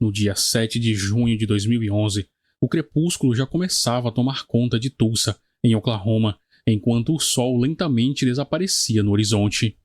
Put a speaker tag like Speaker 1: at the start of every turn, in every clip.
Speaker 1: No dia 7 de junho de 2011, o crepúsculo já começava a tomar conta de Tulsa, em Oklahoma, enquanto o sol lentamente desaparecia no horizonte.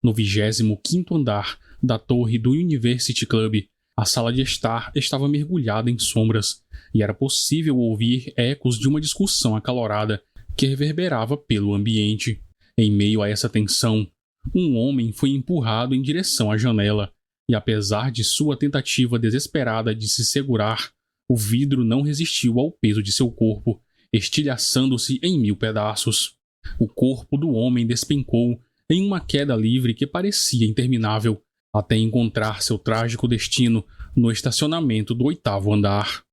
Speaker 1: No 25º andar da torre do University Club, a sala de estar estava mergulhada em sombras, e era possível ouvir ecos de uma discussão acalorada que reverberava pelo ambiente. Em meio a essa tensão, um homem foi empurrado em direção à janela, e apesar de sua tentativa desesperada de se segurar, o vidro não resistiu ao peso de seu corpo, estilhaçando-se em 1000 pedaços. O corpo do homem despencou em uma queda livre que parecia interminável, até encontrar seu trágico destino no estacionamento do 8º andar.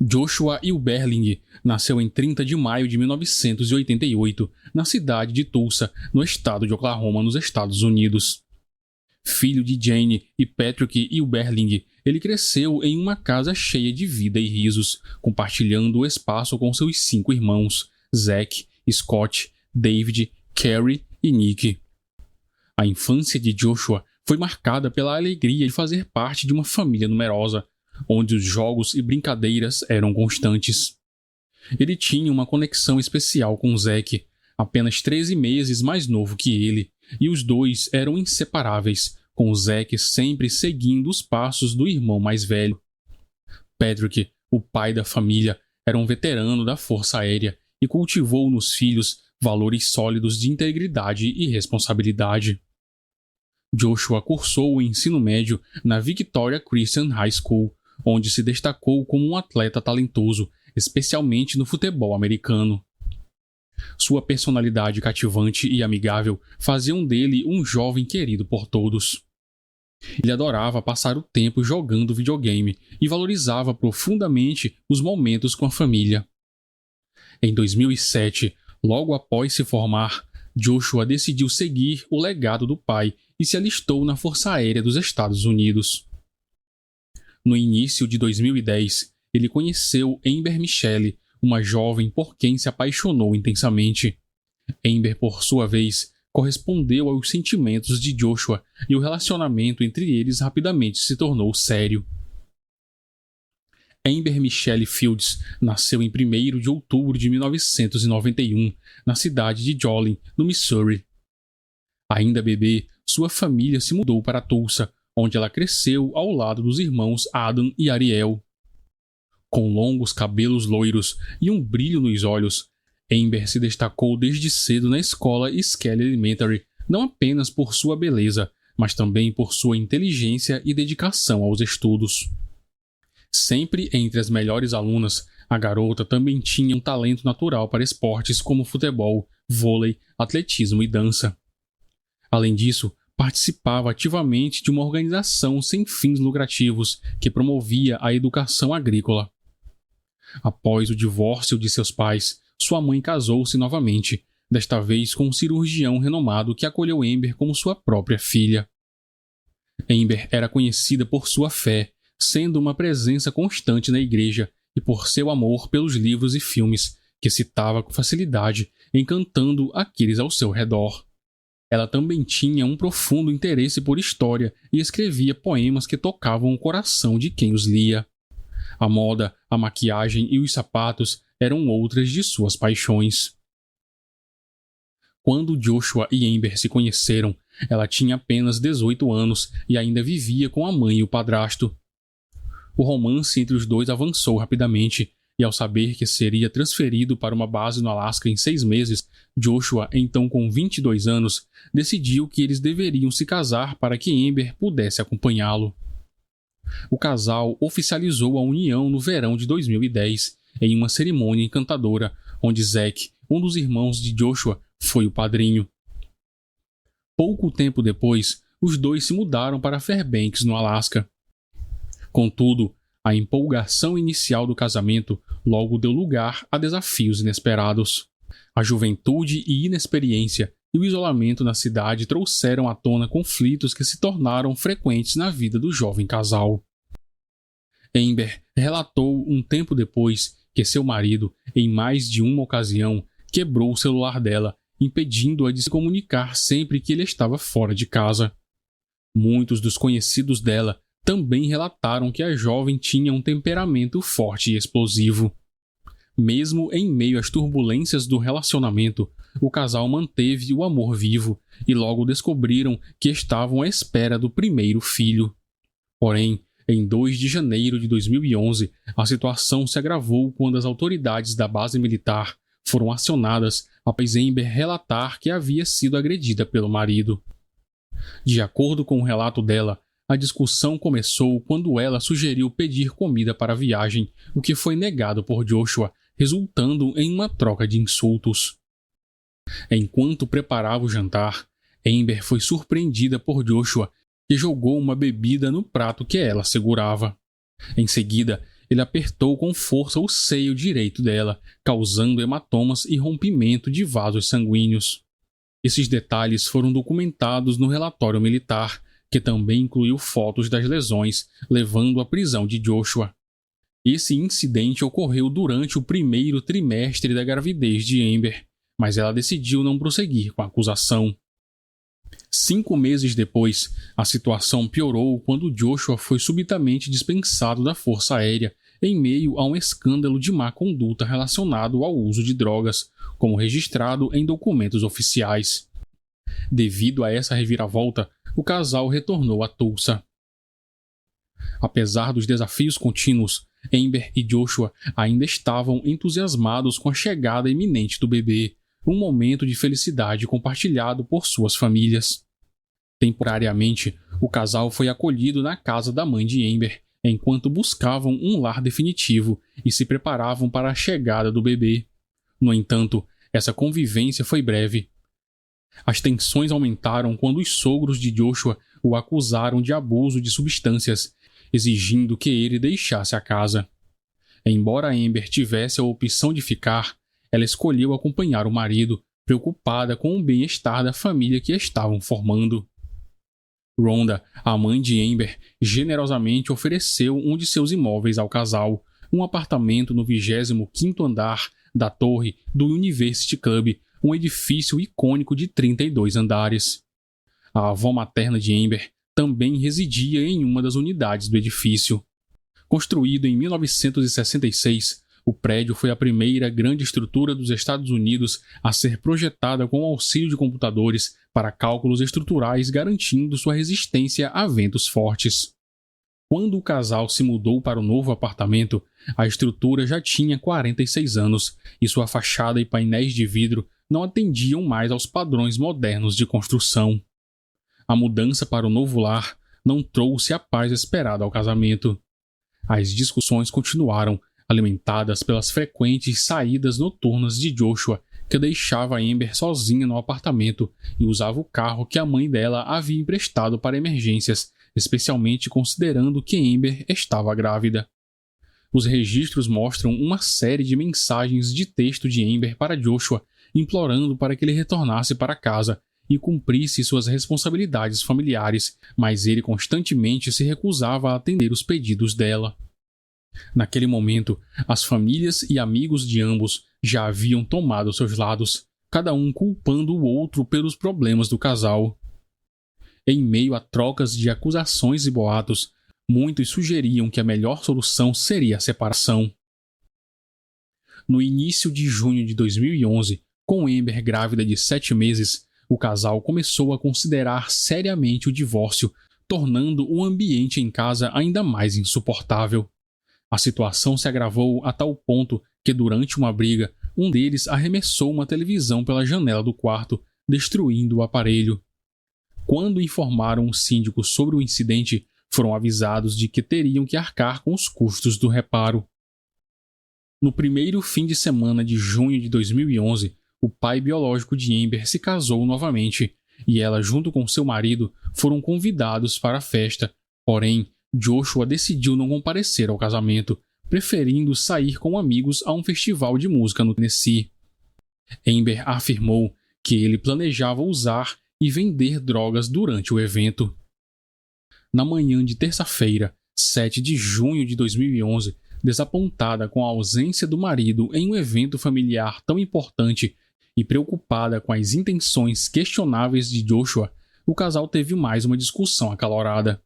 Speaker 1: Joshua Ilberling nasceu em 30 de maio de 1988, na cidade de Tulsa, no estado de Oklahoma, nos Estados Unidos. Filho de Jane e Patrick Ilberling, ele cresceu em uma casa cheia de vida e risos, compartilhando o espaço com seus 5 irmãos, Zach, Scott, David, Carrie e Nick. A infância de Joshua foi marcada pela alegria de fazer parte de uma família numerosa, onde os jogos e brincadeiras eram constantes. Ele tinha uma conexão especial com Zach, apenas 13 meses mais novo que ele, e os dois eram inseparáveis, com Zach sempre seguindo os passos do irmão mais velho. Patrick, o pai da família, era um veterano da Força Aérea e cultivou nos filhos valores sólidos de integridade e responsabilidade. Joshua cursou o ensino médio na Victoria Christian High School, onde se destacou como um atleta talentoso, especialmente no futebol americano. Sua personalidade cativante e amigável faziam dele um jovem querido por todos. Ele adorava passar o tempo jogando videogame e valorizava profundamente os momentos com a família. Em 2007, logo após se formar, Joshua decidiu seguir o legado do pai e se alistou na Força Aérea dos Estados Unidos. No início de 2010, ele conheceu Amber Michelle, uma jovem por quem se apaixonou intensamente. Amber, por sua vez, correspondeu aos sentimentos de Joshua e o relacionamento entre eles rapidamente se tornou sério. Amber Michelle Fields nasceu em 1º de outubro de 1991, na cidade de Jolin, no Missouri. Ainda bebê, sua família se mudou para Tulsa, onde ela cresceu ao lado dos irmãos Adam e Ariel. Com longos cabelos loiros e um brilho nos olhos, Amber se destacou desde cedo na escola Skelly Elementary, não apenas por sua beleza, mas também por sua inteligência e dedicação aos estudos. Sempre entre as melhores alunas, a garota também tinha um talento natural para esportes como futebol, vôlei, atletismo e dança. Além disso, participava ativamente de uma organização sem fins lucrativos que promovia a educação agrícola. Após o divórcio de seus pais, sua mãe casou-se novamente, desta vez com um cirurgião renomado que acolheu Amber como sua própria filha. Amber era conhecida por sua fé, sendo uma presença constante na igreja, e por seu amor pelos livros e filmes, que citava com facilidade, encantando aqueles ao seu redor. Ela também tinha um profundo interesse por história e escrevia poemas que tocavam o coração de quem os lia. A moda, a maquiagem e os sapatos eram outras de suas paixões. Quando Joshua e Amber se conheceram, ela tinha apenas 18 anos e ainda vivia com a mãe e o padrasto. O romance entre os dois avançou rapidamente, e ao saber que seria transferido para uma base no Alasca em 6 meses, Joshua, então com 22 anos, decidiu que eles deveriam se casar para que Amber pudesse acompanhá-lo. O casal oficializou a união no verão de 2010, em uma cerimônia encantadora, onde Zach, um dos irmãos de Joshua, foi o padrinho. Pouco tempo depois, os dois se mudaram para Fairbanks, no Alasca. Contudo, a empolgação inicial do casamento logo deu lugar a desafios inesperados. A juventude e inexperiência e o isolamento na cidade trouxeram à tona conflitos que se tornaram frequentes na vida do jovem casal. Amber relatou um tempo depois que seu marido, em mais de uma ocasião, quebrou o celular dela, impedindo-a de se comunicar sempre que ele estava fora de casa. Muitos dos conhecidos dela também relataram que a jovem tinha um temperamento forte e explosivo. Mesmo em meio às turbulências do relacionamento, o casal manteve o amor vivo e logo descobriram que estavam à espera do primeiro filho. Porém, em 2 de janeiro de 2011, a situação se agravou quando as autoridades da base militar foram acionadas após Amber relatar que havia sido agredida pelo marido. De acordo com o relato dela, a discussão começou quando ela sugeriu pedir comida para a viagem, o que foi negado por Joshua, resultando em uma troca de insultos. Enquanto preparava o jantar, Amber foi surpreendida por Joshua, que jogou uma bebida no prato que ela segurava. Em seguida, ele apertou com força o seio direito dela, causando hematomas e rompimento de vasos sanguíneos. Esses detalhes foram documentados no relatório militar, que também incluiu fotos das lesões, levando à prisão de Joshua. Esse incidente ocorreu durante o primeiro trimestre da gravidez de Amber, mas ela decidiu não prosseguir com a acusação. 5 meses depois, a situação piorou quando Joshua foi subitamente dispensado da Força Aérea em meio a um escândalo de má conduta relacionado ao uso de drogas, como registrado em documentos oficiais. Devido a essa reviravolta, o casal retornou a Tulsa. Apesar dos desafios contínuos, Amber e Joshua ainda estavam entusiasmados com a chegada iminente do bebê, um momento de felicidade compartilhado por suas famílias. Temporariamente, o casal foi acolhido na casa da mãe de Amber, enquanto buscavam um lar definitivo e se preparavam para a chegada do bebê. No entanto, essa convivência foi breve. As tensões aumentaram quando os sogros de Joshua o acusaram de abuso de substâncias, exigindo que ele deixasse a casa. Embora Amber tivesse a opção de ficar, ela escolheu acompanhar o marido, preocupada com o bem-estar da família que estavam formando. Rhonda, a mãe de Amber, generosamente ofereceu um de seus imóveis ao casal, um apartamento no 25º andar da torre do University Club, um edifício icônico de 32 andares. A avó materna de Amber também residia em uma das unidades do edifício. Construído em 1966, o prédio foi a primeira grande estrutura dos Estados Unidos a ser projetada com o auxílio de computadores para cálculos estruturais, garantindo sua resistência a ventos fortes. Quando o casal se mudou para o novo apartamento, a estrutura já tinha 46 anos e sua fachada e painéis de vidro não atendiam mais aos padrões modernos de construção. A mudança para o novo lar não trouxe a paz esperada ao casamento. As discussões continuaram, alimentadas pelas frequentes saídas noturnas de Joshua, que deixava Amber sozinha no apartamento e usava o carro que a mãe dela havia emprestado para emergências, especialmente considerando que Amber estava grávida. Os registros mostram uma série de mensagens de texto de Amber para Joshua, implorando para que ele retornasse para casa e cumprisse suas responsabilidades familiares, mas ele constantemente se recusava a atender os pedidos dela. Naquele momento, as famílias e amigos de ambos já haviam tomado seus lados, cada um culpando o outro pelos problemas do casal. Em meio a trocas de acusações e boatos, muitos sugeriam que a melhor solução seria a separação. No início de junho de 2011, com Amber grávida de 7 meses, o casal começou a considerar seriamente o divórcio, tornando o ambiente em casa ainda mais insuportável. A situação se agravou a tal ponto que, durante uma briga, um deles arremessou uma televisão pela janela do quarto, destruindo o aparelho. Quando informaram o síndico sobre o incidente, foram avisados de que teriam que arcar com os custos do reparo. No primeiro fim de semana de junho de 2011, o pai biológico de Amber se casou novamente, e ela, junto com seu marido, foram convidados para a festa. Porém, Joshua decidiu não comparecer ao casamento, preferindo sair com amigos a um festival de música no Tennessee. Amber afirmou que ele planejava usar e vender drogas durante o evento. Na manhã de terça-feira, 7 de junho de 2011, desapontada com a ausência do marido em um evento familiar tão importante e preocupada com as intenções questionáveis de Joshua, o casal teve mais uma discussão acalorada.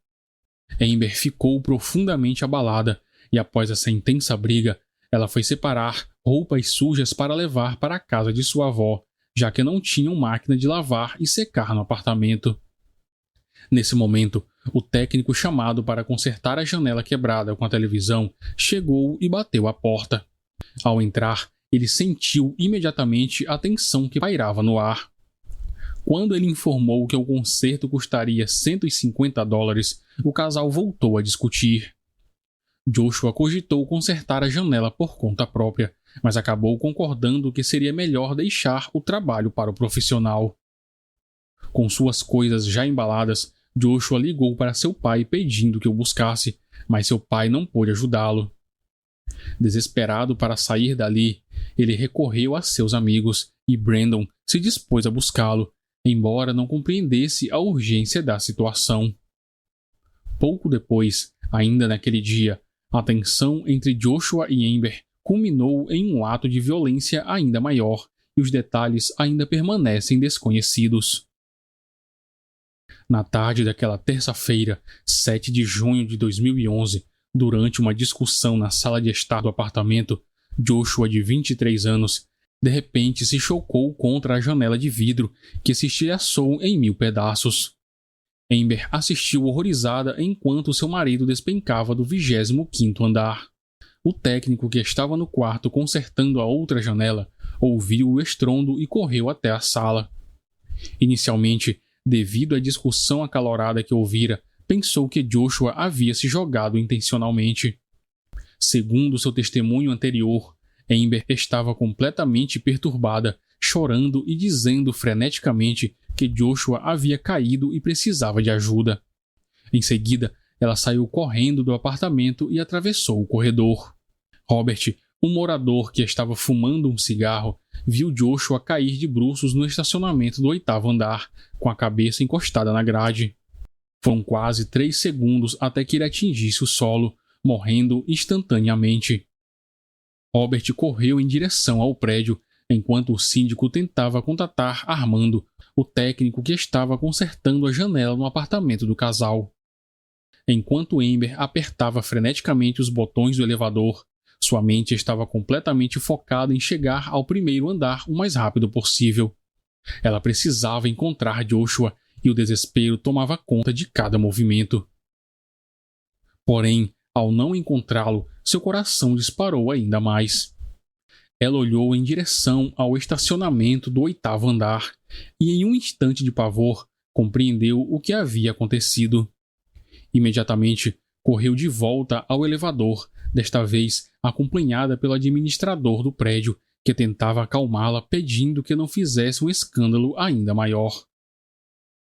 Speaker 1: Amber ficou profundamente abalada e, após essa intensa briga, ela foi separar roupas sujas para levar para a casa de sua avó, já que não tinham máquina de lavar e secar no apartamento. Nesse momento, o técnico chamado para consertar a janela quebrada com a televisão chegou e bateu à porta. Ao entrar, ele sentiu imediatamente a tensão que pairava no ar. Quando ele informou que o conserto custaria $150, o casal voltou a discutir. Joshua cogitou consertar a janela por conta própria, mas acabou concordando que seria melhor deixar o trabalho para o profissional. Com suas coisas já embaladas, Joshua ligou para seu pai pedindo que o buscasse, mas seu pai não pôde ajudá-lo. Desesperado para sair dali, ele recorreu a seus amigos e Brandon se dispôs a buscá-lo, embora não compreendesse a urgência da situação. Pouco depois, ainda naquele dia, a tensão entre Joshua e Amber culminou em um ato de violência ainda maior, e os detalhes ainda permanecem desconhecidos. Na tarde daquela terça-feira, 7 de junho de 2011, durante uma discussão na sala de estar do apartamento, Joshua, de 23 anos, de repente se chocou contra a janela de vidro que se estilhaçou em 1000 pedaços. Amber assistiu horrorizada enquanto seu marido despencava do 25º andar. O técnico que estava no quarto consertando a outra janela ouviu o estrondo e correu até a sala. Inicialmente, devido à discussão acalorada que ouvira, pensou que Joshua havia se jogado intencionalmente. Segundo seu testemunho anterior, Amber estava completamente perturbada, chorando e dizendo freneticamente que Joshua havia caído e precisava de ajuda. Em seguida, ela saiu correndo do apartamento e atravessou o corredor. Robert, um morador que estava fumando um cigarro, viu Joshua cair de bruços no estacionamento do 8º andar, com a cabeça encostada na grade. Foram quase 3 segundos até que ele atingisse o solo, morrendo instantaneamente. Robert correu em direção ao prédio, enquanto o síndico tentava contatar Armando, o técnico que estava consertando a janela no apartamento do casal. Enquanto Amber apertava freneticamente os botões do elevador, sua mente estava completamente focada em chegar ao 1º andar o mais rápido possível. Ela precisava encontrar Joshua e o desespero tomava conta de cada movimento. Porém, ao não encontrá-lo, seu coração disparou ainda mais. Ela olhou em direção ao estacionamento do 8º andar e, em um instante de pavor, compreendeu o que havia acontecido. Imediatamente, correu de volta ao elevador, desta vez acompanhada pelo administrador do prédio, que tentava acalmá-la pedindo que não fizesse um escândalo ainda maior.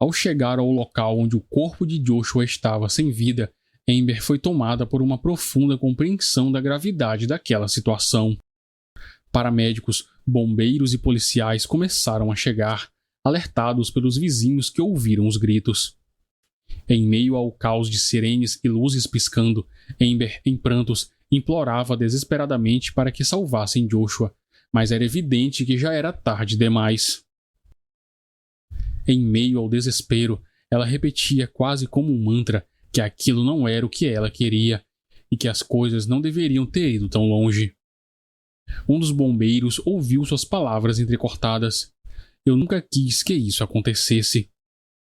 Speaker 1: Ao chegar ao local onde o corpo de Joshua estava sem vida, Amber foi tomada por uma profunda compreensão da gravidade daquela situação. Paramédicos, bombeiros e policiais começaram a chegar, alertados pelos vizinhos que ouviram os gritos. Em meio ao caos de sirenes e luzes piscando, Amber, em prantos, implorava desesperadamente para que salvassem Joshua, mas era evidente que já era tarde demais. Em meio ao desespero, ela repetia quase como um mantra que aquilo não era o que ela queria e que as coisas não deveriam ter ido tão longe. Um dos bombeiros ouviu suas palavras entrecortadas. Eu nunca quis que isso acontecesse.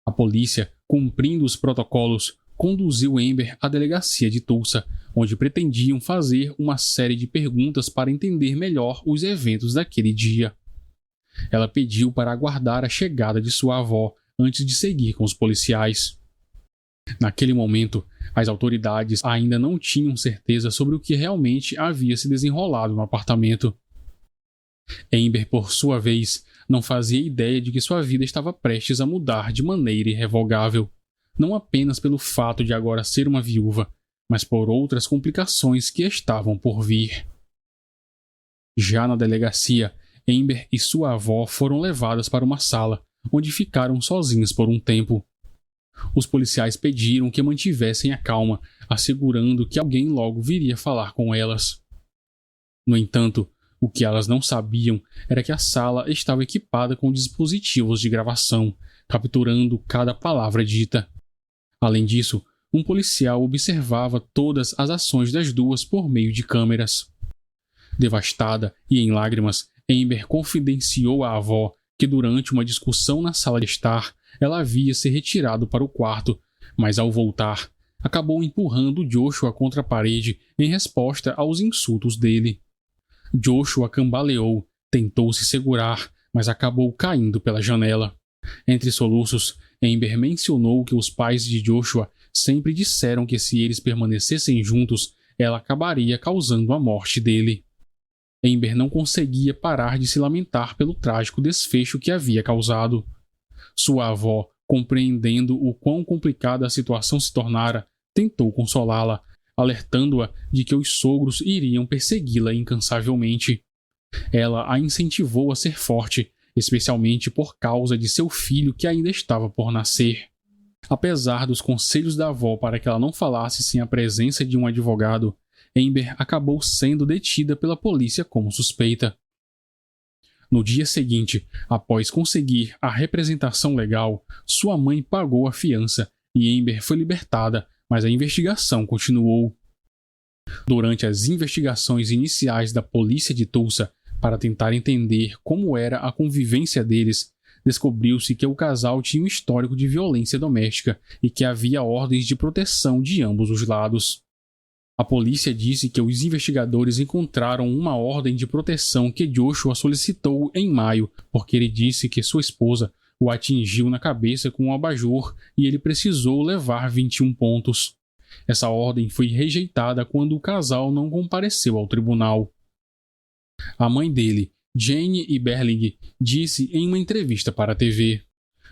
Speaker 1: A polícia, cumprindo os protocolos, conduziu Amber à delegacia de Tulsa, onde pretendiam fazer uma série de perguntas para entender melhor os eventos daquele dia. Ela pediu para aguardar a chegada de sua avó antes de seguir com os policiais. Naquele momento, as autoridades ainda não tinham certeza sobre o que realmente havia se desenrolado no apartamento. Amber, por sua vez, não fazia ideia de que sua vida estava prestes a mudar de maneira irrevogável, não apenas pelo fato de agora ser uma viúva, mas por outras complicações que estavam por vir. Já na delegacia, Amber e sua avó foram levadas para uma sala, onde ficaram sozinhas por um tempo. Os policiais pediram que mantivessem a calma, assegurando que alguém logo viria falar com elas. No entanto, o que elas não sabiam era que a sala estava equipada com dispositivos de gravação, capturando cada palavra dita. Além disso, um policial observava todas as ações das duas por meio de câmeras. Devastada e em lágrimas, Amber confidenciou à avó que durante uma discussão na sala de estar, ela havia se retirado para o quarto, mas ao voltar, acabou empurrando Joshua contra a parede em resposta aos insultos dele. Joshua cambaleou, tentou se segurar, mas acabou caindo pela janela. Entre soluços, Amber mencionou que os pais de Joshua sempre disseram que se eles permanecessem juntos, ela acabaria causando a morte dele. Amber não conseguia parar de se lamentar pelo trágico desfecho que havia causado. Sua avó, compreendendo o quão complicada a situação se tornara, tentou consolá-la, alertando-a de que os sogros iriam persegui-la incansavelmente. Ela a incentivou a ser forte, especialmente por causa de seu filho que ainda estava por nascer. Apesar dos conselhos da avó para que ela não falasse sem a presença de um advogado, Amber acabou sendo detida pela polícia como suspeita. No dia seguinte, após conseguir a representação legal, sua mãe pagou a fiança e Amber foi libertada, mas a investigação continuou. Durante as investigações iniciais da polícia de Tulsa, para tentar entender como era a convivência deles, descobriu-se que o casal tinha um histórico de violência doméstica e que havia ordens de proteção de ambos os lados. A polícia disse que os investigadores encontraram uma ordem de proteção que Joshua solicitou em maio, porque ele disse que sua esposa o atingiu na cabeça com um abajur e ele precisou levar 21 pontos. Essa ordem foi rejeitada quando o casal não compareceu ao tribunal. A mãe dele, Jane Eberling, disse em uma entrevista para a TV: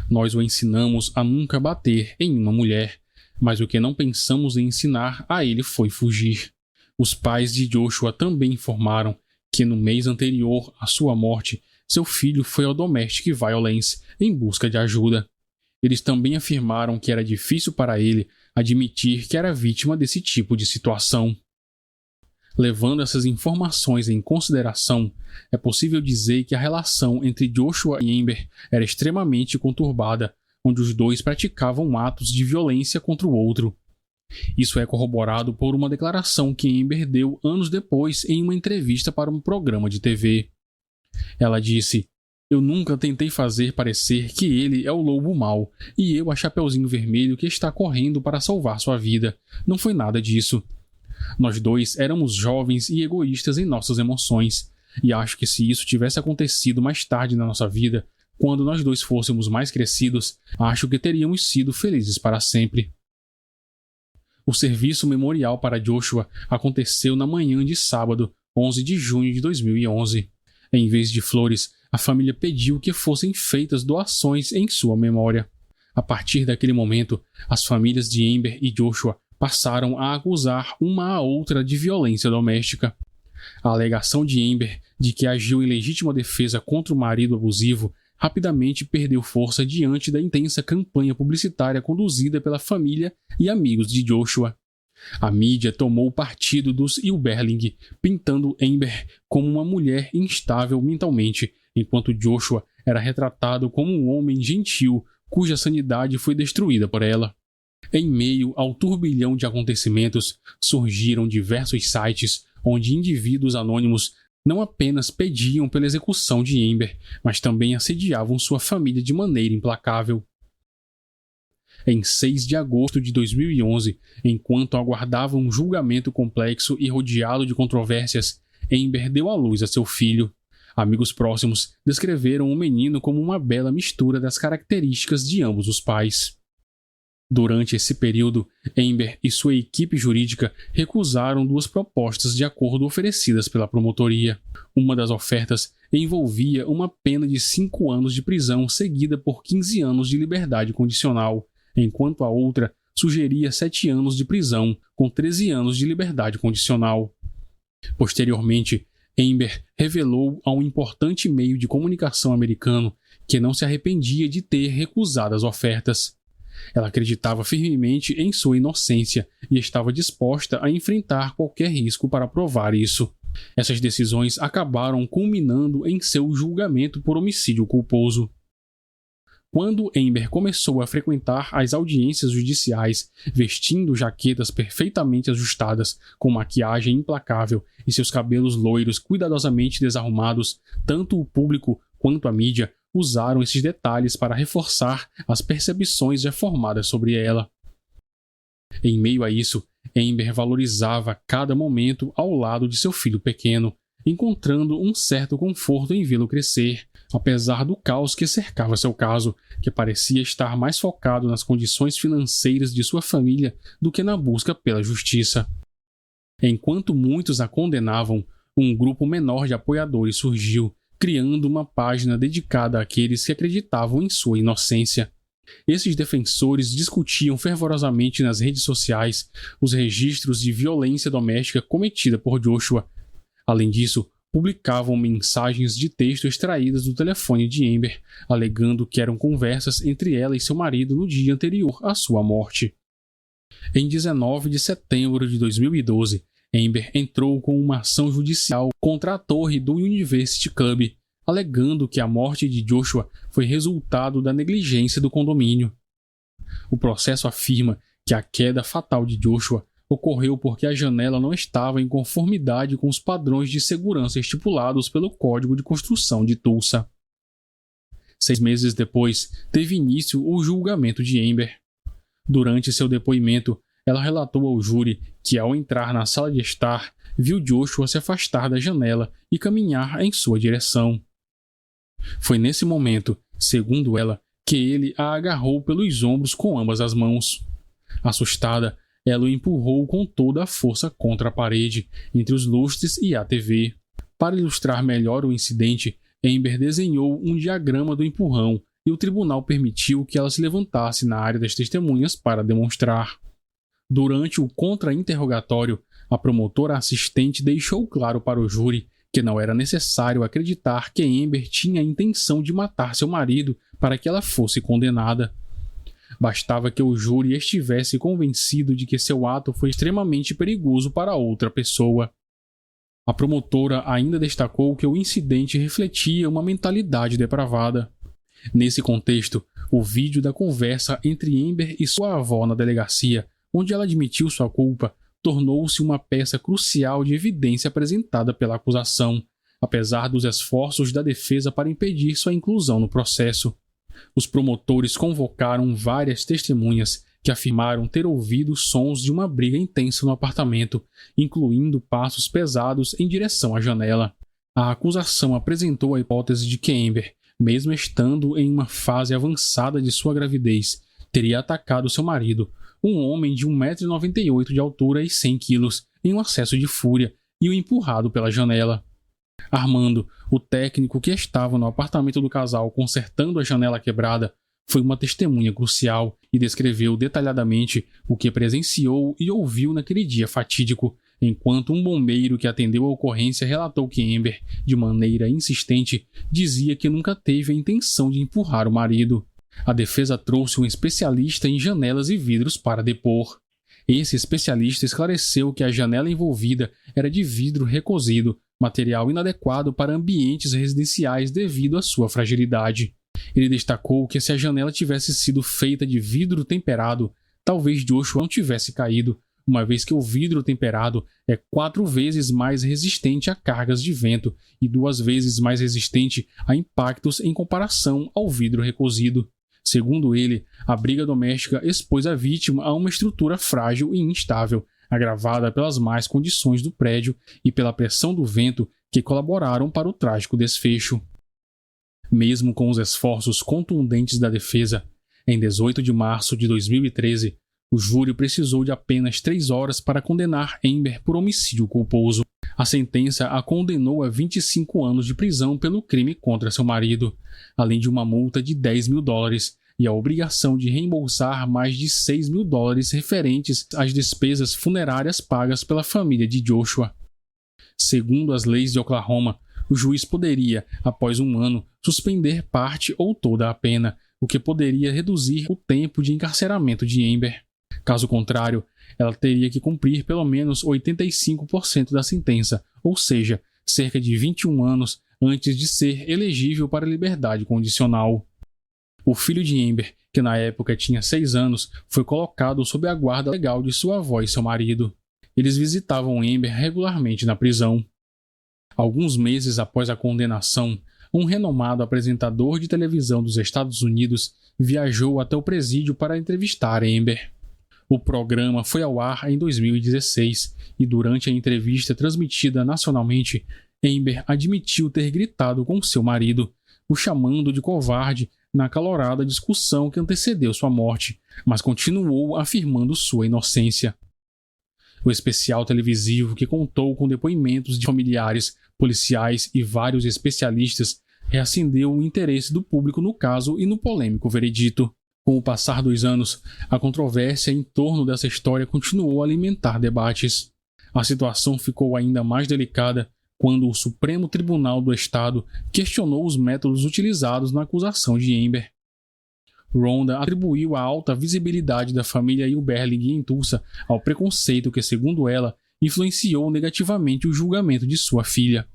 Speaker 1: "Nós o ensinamos a nunca bater em uma mulher, mas o que não pensamos em ensinar a ele foi fugir." Os pais de Joshua também informaram que no mês anterior à sua morte, seu filho foi ao Domestic Violence em busca de ajuda. Eles também afirmaram que era difícil para ele admitir que era vítima desse tipo de situação. Levando essas informações em consideração, é possível dizer que a relação entre Joshua e Amber era extremamente conturbada, onde os dois praticavam atos de violência contra o outro. Isso é corroborado por uma declaração que Amber deu anos depois em uma entrevista para um programa de TV. Ela disse: "Eu nunca tentei fazer parecer que ele é o lobo mau e eu a Chapeuzinho Vermelho que está correndo para salvar sua vida. Não foi nada disso. Nós dois éramos jovens e egoístas em nossas emoções, e acho que se isso tivesse acontecido mais tarde na nossa vida, quando nós dois fôssemos mais crescidos, acho que teríamos sido felizes para sempre." O serviço memorial para Joshua aconteceu na manhã de sábado, 11 de junho de 2011. Em vez de flores, a família pediu que fossem feitas doações em sua memória. A partir daquele momento, as famílias de Amber e Joshua passaram a acusar uma a outra de violência doméstica. A alegação de Amber de que agiu em legítima defesa contra o marido abusivo rapidamente perdeu força diante da intensa campanha publicitária conduzida pela família e amigos de Joshua. A mídia tomou o partido dos Eberling, pintando Amber como uma mulher instável mentalmente, enquanto Joshua era retratado como um homem gentil cuja sanidade foi destruída por ela. Em meio ao turbilhão de acontecimentos, surgiram diversos sites onde indivíduos anônimos não apenas pediam pela execução de Amber, mas também assediavam sua família de maneira implacável. Em 6 de agosto de 2011, enquanto aguardava um julgamento complexo e rodeado de controvérsias, Amber deu à luz a seu filho. Amigos próximos descreveram o menino como uma bela mistura das características de ambos os pais. Durante esse período, Amber e sua equipe jurídica recusaram 2 propostas de acordo oferecidas pela promotoria. Uma das ofertas envolvia uma pena de 5 anos de prisão seguida por 15 anos de liberdade condicional, enquanto a outra sugeria 7 anos de prisão com 13 anos de liberdade condicional. Posteriormente, Amber revelou a um importante meio de comunicação americano que não se arrependia de ter recusado as ofertas. Ela acreditava firmemente em sua inocência e estava disposta a enfrentar qualquer risco para provar isso. Essas decisões acabaram culminando em seu julgamento por homicídio culposo. Quando Amber começou a frequentar as audiências judiciais, vestindo jaquetas perfeitamente ajustadas, com maquiagem implacável e seus cabelos loiros cuidadosamente desarrumados, tanto o público quanto a mídia usaram esses detalhes para reforçar as percepções já formadas sobre ela. Em meio a isso, Amber valorizava cada momento ao lado de seu filho pequeno, encontrando um certo conforto em vê-lo crescer, apesar do caos que cercava seu caso, que parecia estar mais focado nas condições financeiras de sua família do que na busca pela justiça. Enquanto muitos a condenavam, um grupo menor de apoiadores surgiu, criando uma página dedicada àqueles que acreditavam em sua inocência. Esses defensores discutiam fervorosamente nas redes sociais os registros de violência doméstica cometida por Joshua. Além disso, publicavam mensagens de texto extraídas do telefone de Amber, alegando que eram conversas entre ela e seu marido no dia anterior à sua morte. Em 19 de setembro de 2012, Amber entrou com uma ação judicial contra a torre do University Club, alegando que a morte de Joshua foi resultado da negligência do condomínio. O processo afirma que a queda fatal de Joshua ocorreu porque a janela não estava em conformidade com os padrões de segurança estipulados pelo Código de Construção de Tulsa. 6 meses depois, teve início o julgamento de Amber. Durante seu depoimento, ela relatou ao júri que, ao entrar na sala de estar, viu Joshua se afastar da janela e caminhar em sua direção. Foi nesse momento, segundo ela, que ele a agarrou pelos ombros com ambas as mãos. Assustada, ela o empurrou com toda a força contra a parede, entre os lustres e a TV. Para ilustrar melhor o incidente, Amber desenhou um diagrama do empurrão e o tribunal permitiu que ela se levantasse na área das testemunhas para demonstrar. Durante o contra-interrogatório, a promotora assistente deixou claro para o júri que não era necessário acreditar que Amber tinha a intenção de matar seu marido para que ela fosse condenada. Bastava que o júri estivesse convencido de que seu ato foi extremamente perigoso para outra pessoa. A promotora ainda destacou que o incidente refletia uma mentalidade depravada. Nesse contexto, o vídeo da conversa entre Amber e sua avó na delegacia, onde ela admitiu sua culpa, tornou-se uma peça crucial de evidência apresentada pela acusação, apesar dos esforços da defesa para impedir sua inclusão no processo. Os promotores convocaram várias testemunhas que afirmaram ter ouvido sons de uma briga intensa no apartamento, incluindo passos pesados em direção à janela. A acusação apresentou a hipótese de que Amber, mesmo estando em uma fase avançada de sua gravidez, teria atacado seu marido, um homem de 1,98 m de altura e 100 kg, em um acesso de fúria, e o empurrado pela janela. Armando, o técnico que estava no apartamento do casal consertando a janela quebrada, foi uma testemunha crucial e descreveu detalhadamente o que presenciou e ouviu naquele dia fatídico, enquanto um bombeiro que atendeu a ocorrência relatou que Amber, de maneira insistente, dizia que nunca teve a intenção de empurrar o marido. A defesa trouxe um especialista em janelas e vidros para depor. Esse especialista esclareceu que a janela envolvida era de vidro recozido, material inadequado para ambientes residenciais devido à sua fragilidade. Ele destacou que se a janela tivesse sido feita de vidro temperado, talvez Joshua não tivesse caído, uma vez que o vidro temperado é 4 vezes mais resistente a cargas de vento e 2 vezes mais resistente a impactos em comparação ao vidro recozido. Segundo ele, a briga doméstica expôs a vítima a uma estrutura frágil e instável, agravada pelas más condições do prédio e pela pressão do vento que colaboraram para o trágico desfecho. Mesmo com os esforços contundentes da defesa, em 18 de março de 2013, o júri precisou de apenas 3 horas para condenar Amber por homicídio culposo. A sentença a condenou a 25 anos de prisão pelo crime contra seu marido, além de uma multa de $10 mil e a obrigação de reembolsar mais de $6 mil referentes às despesas funerárias pagas pela família de Joshua. Segundo as leis de Oklahoma, o juiz poderia, após 1 ano, suspender parte ou toda a pena, o que poderia reduzir o tempo de encarceramento de Amber. Caso contrário, ela teria que cumprir pelo menos 85% da sentença, ou seja, cerca de 21 anos antes de ser elegível para liberdade condicional. O filho de Amber, que na época tinha 6 anos, foi colocado sob a guarda legal de sua avó e seu marido. Eles visitavam Amber regularmente na prisão. Alguns meses após a condenação, um renomado apresentador de televisão dos Estados Unidos viajou até o presídio para entrevistar Amber. O programa foi ao ar em 2016 e, durante a entrevista transmitida nacionalmente, Amber admitiu ter gritado com seu marido, o chamando de covarde na acalorada discussão que antecedeu sua morte, mas continuou afirmando sua inocência. O especial televisivo, que contou com depoimentos de familiares, policiais e vários especialistas, reacendeu o interesse do público no caso e no polêmico veredito. Com o passar dos anos, a controvérsia em torno dessa história continuou a alimentar debates. A situação ficou ainda mais delicada quando o Supremo Tribunal do Estado questionou os métodos utilizados na acusação de Amber. Rhonda atribuiu a alta visibilidade da família Ilberling em Tulsa ao preconceito que, segundo ela, influenciou negativamente o julgamento de sua filha.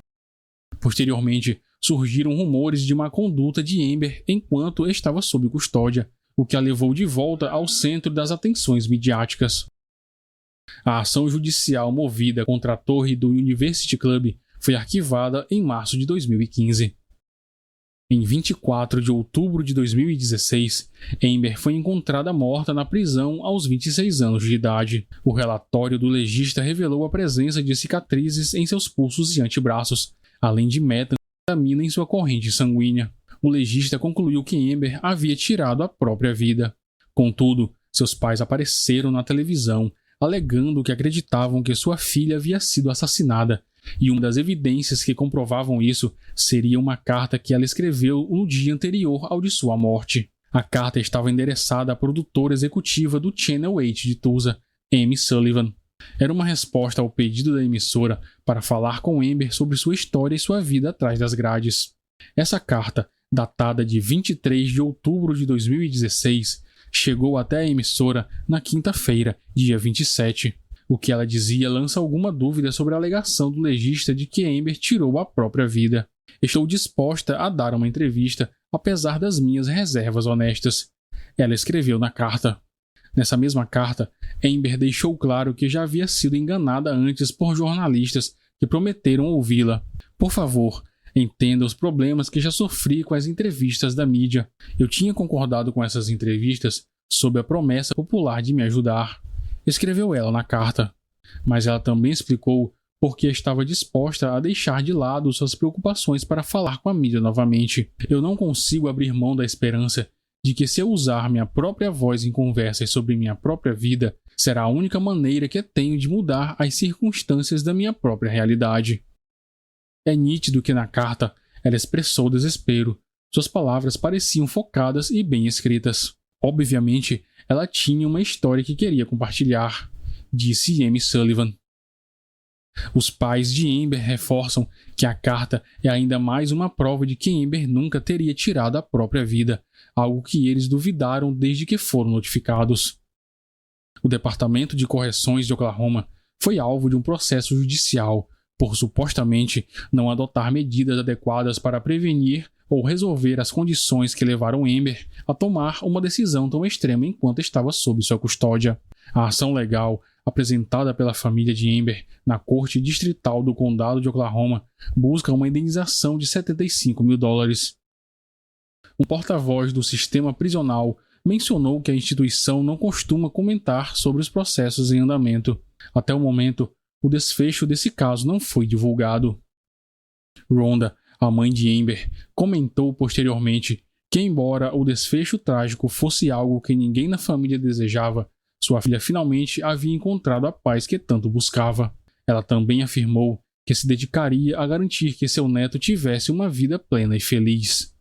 Speaker 1: Posteriormente, surgiram rumores de má conduta de Amber enquanto estava sob custódia, o que a levou de volta ao centro das atenções midiáticas. A ação judicial movida contra a torre do University Club foi arquivada em março de 2015. Em 24 de outubro de 2016, Amber foi encontrada morta na prisão aos 26 anos de idade. O relatório do legista revelou a presença de cicatrizes em seus pulsos e antebraços, além de metanfetamina em sua corrente sanguínea. O legista concluiu que Amber havia tirado a própria vida. Contudo, seus pais apareceram na televisão, alegando que acreditavam que sua filha havia sido assassinada, e uma das evidências que comprovavam isso seria uma carta que ela escreveu no dia anterior ao de sua morte. A carta estava endereçada à produtora executiva do Channel 8 de Tulsa, Amy Sullivan. Era uma resposta ao pedido da emissora para falar com Amber sobre sua história e sua vida atrás das grades. Essa carta, datada de 23 de outubro de 2016, chegou até a emissora na quinta-feira, dia 27. O que ela dizia lança alguma dúvida sobre a alegação do legista de que Amber tirou a própria vida. Estou disposta a dar uma entrevista, apesar das minhas reservas honestas. Ela escreveu na carta. Nessa mesma carta, Amber deixou claro que já havia sido enganada antes por jornalistas que prometeram ouvi-la. Por favor, entenda os problemas que já sofri com as entrevistas da mídia. Eu tinha concordado com essas entrevistas sob a promessa popular de me ajudar, escreveu ela na carta. Mas ela também explicou por que estava disposta a deixar de lado suas preocupações para falar com a mídia novamente. Eu não consigo abrir mão da esperança de que, se eu usar minha própria voz em conversas sobre minha própria vida, será a única maneira que tenho de mudar as circunstâncias da minha própria realidade. É nítido que na carta ela expressou desespero. Suas palavras pareciam focadas e bem escritas. Obviamente, ela tinha uma história que queria compartilhar, disse Amy Sullivan. Os pais de Amber reforçam que a carta é ainda mais uma prova de que Amber nunca teria tirado a própria vida, algo que eles duvidaram desde que foram notificados. O Departamento de Correções de Oklahoma foi alvo de um processo judicial por supostamente não adotar medidas adequadas para prevenir ou resolver as condições que levaram Amber a tomar uma decisão tão extrema enquanto estava sob sua custódia. A ação legal, apresentada pela família de Amber na Corte Distrital do Condado de Oklahoma, busca uma indenização de $75 mil. Um porta-voz do sistema prisional mencionou que a instituição não costuma comentar sobre os processos em andamento. Até o momento, o desfecho desse caso não foi divulgado. Rhonda, a mãe de Amber, comentou posteriormente que, embora o desfecho trágico fosse algo que ninguém na família desejava, sua filha finalmente havia encontrado a paz que tanto buscava. Ela também afirmou que se dedicaria a garantir que seu neto tivesse uma vida plena e feliz.